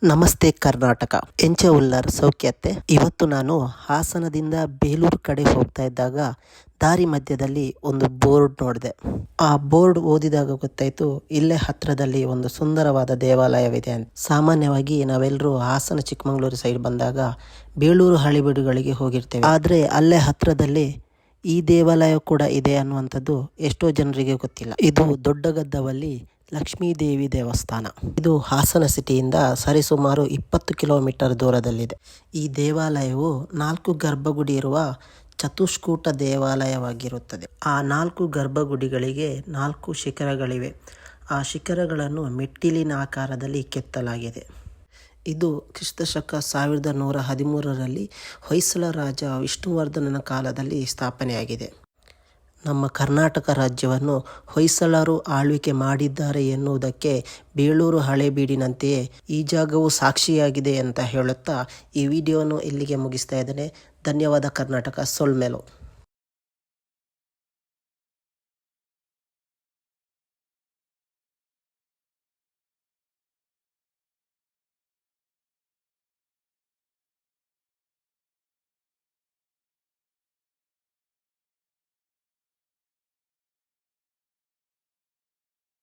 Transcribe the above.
ನಮಸ್ತೆ ಕರ್ನಾಟಕ. ಎಂಚೆ ಉಳ್ಳಾರ್ ಸೌಖ್ಯತೆ. ಇವತ್ತು ನಾನು ಹಾಸನದಿಂದ ಬೇಲೂರು ಕಡೆ ಹೋಗ್ತಾ ಇದ್ದಾಗ ದಾರಿ ಮಧ್ಯದಲ್ಲಿ ಒಂದು ಬೋರ್ಡ್ ನೋಡಿದೆ. ಆ ಬೋರ್ಡ್ ಓದಿದಾಗ ಗೊತ್ತಾಯ್ತು ಇಲ್ಲೇ ಹತ್ರದಲ್ಲಿ ಒಂದು ಸುಂದರವಾದ ದೇವಾಲಯವಿದೆ ಅಂತ. ಸಾಮಾನ್ಯವಾಗಿ ನಾವೆಲ್ಲರೂ ಹಾಸನ ಚಿಕ್ಕಮಗಳೂರು ಸೈಡ್ ಬಂದಾಗ ಬೇಲೂರು ಹಳೆಬೀಡುಗಳಿಗೆ ಹೋಗಿರ್ತೇವೆ. ಆದರೆ ಅಲ್ಲೇ ಹತ್ರದಲ್ಲಿ ಈ ದೇವಾಲಯ ಕೂಡ ಇದೆ ಅನ್ನುವಂಥದ್ದು ಎಷ್ಟೋ ಜನರಿಗೆ ಗೊತ್ತಿಲ್ಲ. ಇದು ದೊಡ್ಡಗದ್ದವಲ್ಲಿ ಲಕ್ಷ್ಮೀ ದೇವಿ ದೇವಸ್ಥಾನ. ಇದು ಹಾಸನ ಸಿಟಿಯಿಂದ ಸರಿಸುಮಾರು 20 ಕಿಲೋಮೀಟರ್ ದೂರದಲ್ಲಿದೆ. ಈ ದೇವಾಲಯವು 4 ಗರ್ಭಗುಡಿ ಇರುವ ಚತುಷ್ಕೂಟ ದೇವಾಲಯವಾಗಿರುತ್ತದೆ. ಆ 4 ಗರ್ಭಗುಡಿಗಳಿಗೆ 4 ಶಿಖರಗಳಿವೆ. ಆ ಶಿಖರಗಳನ್ನು ಮೆಟ್ಟಿಲಿನ ಆಕಾರದಲ್ಲಿ ಕೆತ್ತಲಾಗಿದೆ. ಇದು ಕ್ರಿಸ್ತಶಕ 1113ರಲ್ಲಿ ಹೊಯ್ಸಳ ರಾಜ ವಿಷ್ಣುವರ್ಧನನ ಕಾಲದಲ್ಲಿ ಸ್ಥಾಪನೆಯಾಗಿದೆ. ನಮ್ಮ ಕರ್ನಾಟಕ ರಾಜ್ಯವನ್ನು ಹೊಯ್ಸಳರು ಆಳ್ವಿಕೆ ಮಾಡಿದ್ದಾರೆ ಎನ್ನುವುದಕ್ಕೆ ಬೇಲೂರು ಹಳೆಬೀಡಿನಂತೆಯೇ ಈ ಜಾಗವು ಸಾಕ್ಷಿಯಾಗಿದೆ ಅಂತ ಹೇಳುತ್ತಾ ಈ ವಿಡಿಯೋವನ್ನು ಇಲ್ಲಿಗೆ ಮುಗಿಸ್ತಾ ಇದ್ದೇನೆ. ಧನ್ಯವಾದ ಕರ್ನಾಟಕ. ಸೊಳ್ಮೆಲು.